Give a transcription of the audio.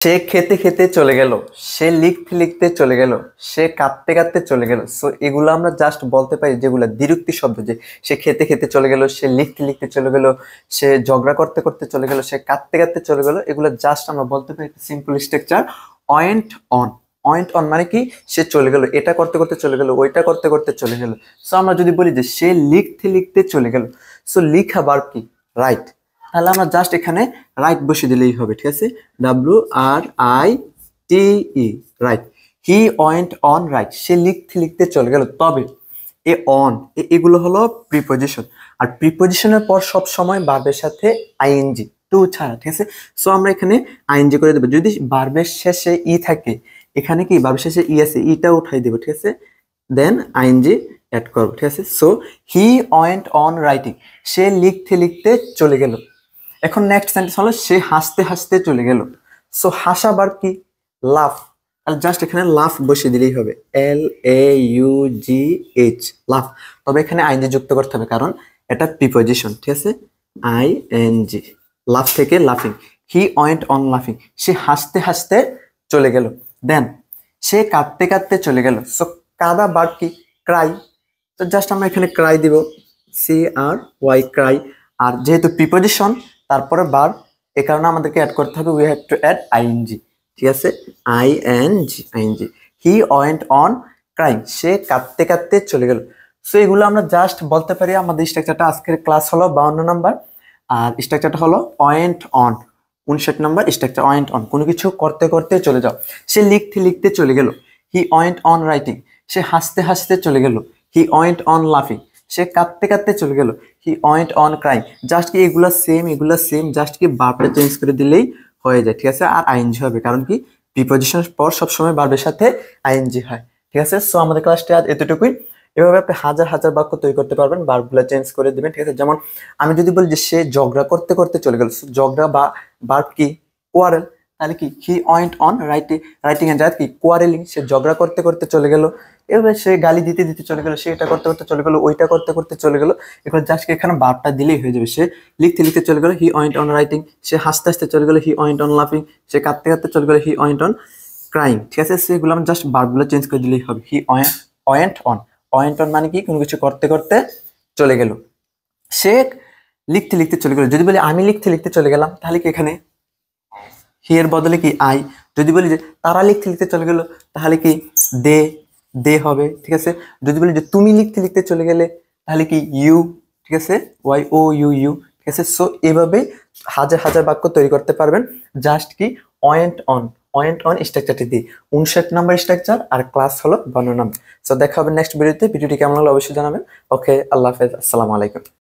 সে খেতে খেতে চলে গেল, সে লিখতে লিখতে চলে গেল, সে কাঁদতে কাঁদতে চলে গেল। সো এগুলো আমরা জাস্ট বলতে পারি যেগুলো দ্বিরুক্তি শব্দ, যে সে খেতে খেতে চলে গেল, সে লিখতে লিখতে চলে গেল, সে ঝগড়া করতে করতে চলে গেল, সে কাঁদতে কাঁদতে চলে গেল। এগুলো জাস্ট আমরা বলতে পারি একটা simple structure, went on. Went on মানে কি, সে চলে গেল, এটা করতে করতে চলে গেল, ওইটা করতে করতে চলে গেল। সো আমরা যদি বলি যে সে লিখতে লিখতে চলে গেল, সো লিখা ভার্ব কি, রাইট। তাহলে আমরা জাস্ট এখানে রাইট বসিয়ে দিলেই হবে, ঠিক আছে। WRITE, write. He went on write, সে লিখতে লিখতে চলে গেল। তবে এ অন এগুলো হলো প্রিপজিশন, আর প্রিপজিশনের পর সব সময় ভার্বের সাথে আইএনজি টু ছাড়া, ঠিক আছে। সো আমরা এখানে আইএনজি করে দেবো। যদি ভার্বের শেষে ই থাকে, এখানে কি ভার্বের শেষে ই আছে, ইটা উঠাই দেবো, ঠিক আছে। দেন আইএনজি অ্যাড করবো, ঠিক আছে। So he went on writing, সে লিখতে লিখতে চলে গেল। এখন নেক্সট সেন্টেন্স হলো সে হাসতে হাসতে চলে গেল। সো হাসা ভার্ব কি, লাফ। আর জাস্ট এখানে লাফ বসিয়ে দিলেই হবে, LAUGH, লাফ। তবে এখানে আইএনজি যুক্ত করতে হবে, কারণ এটা প্রিপজিশন, ঠিক আছে। ING, লাফ থেকে লাফিং। হি ওয়েন্ট অন লাফিং, সে হাসতে হাসতে চলে গেল। দেন সে কাঁদতে কাঁদতে চলে গেল। সো কাদা ভার্ব কি, ক্রাই। তো জাস্ট আমরা এখানে ক্রাই দিব, CRY, ক্রাই। আর যেহেতু প্রিপজিশন তারপরে ভার্ব, এ কারণে আমাদেরকে অ্যাড করতে হবে, we have to add ING, ঠিক আছে। ING। He went on crying, সে কাঁদতে কাঁদতে চলে গেল। সো এগুলো আমরা জাস্ট বলতে পারি। আমাদের স্ট্রাকচারটা, আজকের ক্লাস হলো 52 নাম্বার, আর স্ট্রাকচারটা হলো went on. 59 number structure, went on, কোনো কিছু করতে করতে চলে যাও। সে লিখতে লিখতে চলে গেল, হি ওয়েন্ট অন রাইটিং। সে হাসতে হাসতে চলে গেল, হি ওয়েন্ট অন লাফিং। সে কাঁদতে কাঁদতে চলে গেল, হি ওয়েন্ট অন ক্রাইং। জাস্ট কি এগুলা সেম, জাস্ট কি ভার্বটা চেঞ্জ করে দিলেই হয়ে যায়, ঠিক আছে। আর আইএনজি হবে, কারণ কি প্রিপজিশনের পর সবসময় ভার্বের সাথে আইএনজি হয়, ঠিক আছে। সো আমাদের ক্লাসটা আজ এতটুকুই। এভাবে আপনি হাজার হাজার বাক্য তৈরি করতে পারবেন, ভার্বগুলো চেঞ্জ করে দিবেন, ঠিক আছে। যেমন আমি যদি বলি যে সে ঝগড়া করতে করতে চলে গেল, ঝগড়া বা ভার্ব কি, কোয়ারেল। তাহলে কি হি ওয়েন্ট অন রাইটিং এর জায়গা কি, কোয়ারেলিং। সে ঝগড়া করতে করতে চলে গেল। এবার সে গালি দিতে দিতে চলে গেল, সে এটা করতে করতে চলে গেল, ওইটা করতে করতে চলে গেল। এবার জাস্ট এখানে ভার্বটা দিলেই হয়ে যাবে। সে লিখতে লিখতে চলে গেল, হি ওয়েন্ট অন রাইটিং। সে হাসতে হাসতে চলে গেল, হি ওয়েন্ট অন লাফিং। সে কাঁদতে কাঁদতে চলে গেল, হি ওয়েন্ট অন ক্রাইং, ঠিক আছে। সেগুলো আমরা জাস্ট ভার্বগুলো চেঞ্জ করে দিলেই হবে। হি ওয়েন্ট অন, ওয়েন্ট অন মানে কি, কোনো কিছু করতে করতে চলে গেল। সে লিখতে লিখতে চলে গেল। যদি বলি আমি লিখতে লিখতে চলে গেলাম, তাহলে কি এখানে হি এর বদলে কি আই। যদি বলি যে তারা লিখতে লিখতে চলে গেল, তাহলে কি দে হবে, ঠিক আছে। যদি বলি যে তুমি লিখতে লিখতে চলে গেলে, তাহলে কি ইউ, ঠিক আছে, YOUU, ঠিক আছে। সো এভাবে হাজার হাজার বাক্য তৈরি করতে পারবেন, জাস্ট কি ওয়েন্ট অন স্ট্রাকচারটি দিয়ে। 59 নাম্বার স্ট্রাকচার, আর ক্লাস হলো 52 নাম্বার। সো দেখা হবে নেক্সট ভিডিওতে। ভিডিওটি কেমন হলো অবশ্যই জানাবেন। ওকে, আল্লাহ হাফেজ, আসসালামু আলাইকুম।